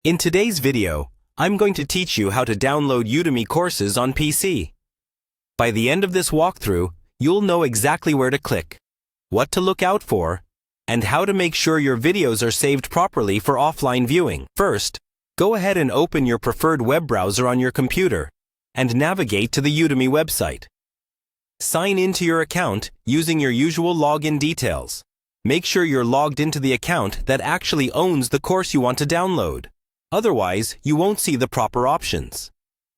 In today's video, I'm going to teach you how to download Udemy courses on PC. By the end of this walkthrough, you'll know exactly where to click, what to look out for, and how to make sure your videos are saved properly for offline viewing. First, go ahead and open your preferred web browser on your computer and navigate to the Udemy website. Sign into your account using your usual login details. Make sure you're logged into the account that actually owns the course you want to download. Otherwise, you won't see the proper options.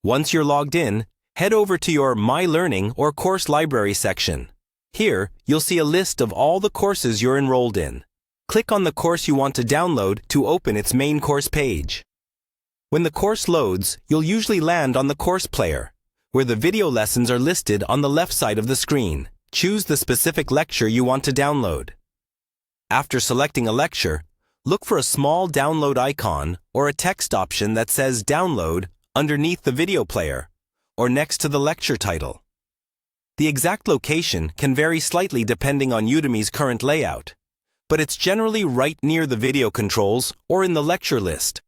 Once you're logged in, head over to your My Learning or Course Library section. Here, you'll see a list of all the courses you're enrolled in. Click on the course you want to download to open its main course page. When the course loads, you'll usually land on the course player, where the video lessons are listed on the left side of the screen. Choose the specific lecture you want to download. After selecting a lecture, look for a small download icon or a text option that says Download underneath the video player or next to the lecture title. The exact location can vary slightly depending on Udemy's current layout, but it's generally right near the video controls or in the lecture list.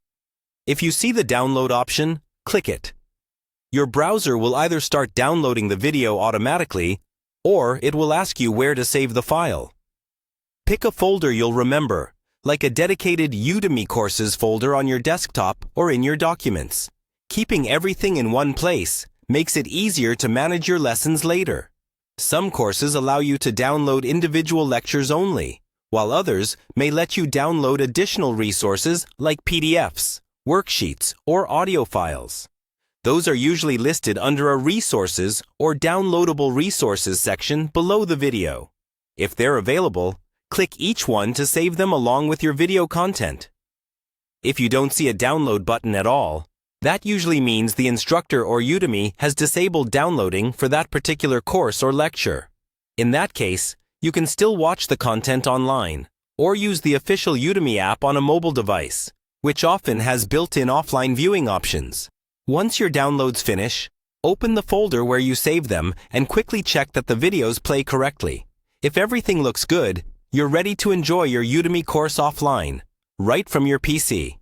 If you see the download option, click it. Your browser will either start downloading the video automatically, or it will ask you where to save the file. Pick a folder you'll remember, like a dedicated Udemy courses folder on your desktop or in your documents. Keeping everything in one place makes it easier to manage your lessons later. Some courses allow you to download individual lectures only, while others may let you download additional resources like PDFs, worksheets, or audio files. Those are usually listed under a Resources or Downloadable Resources section below the video. If they're available, click each one to save them along with your video content. If you don't see a download button at all, that usually means the instructor or Udemy has disabled downloading for that particular course or lecture. In that case, you can still watch the content online or use the official Udemy app on a mobile device, which often has built-in offline viewing options. Once your downloads finish, open the folder where you save them and quickly check that the videos play correctly. If everything looks good, you're ready to enjoy your Udemy course offline, right from your PC.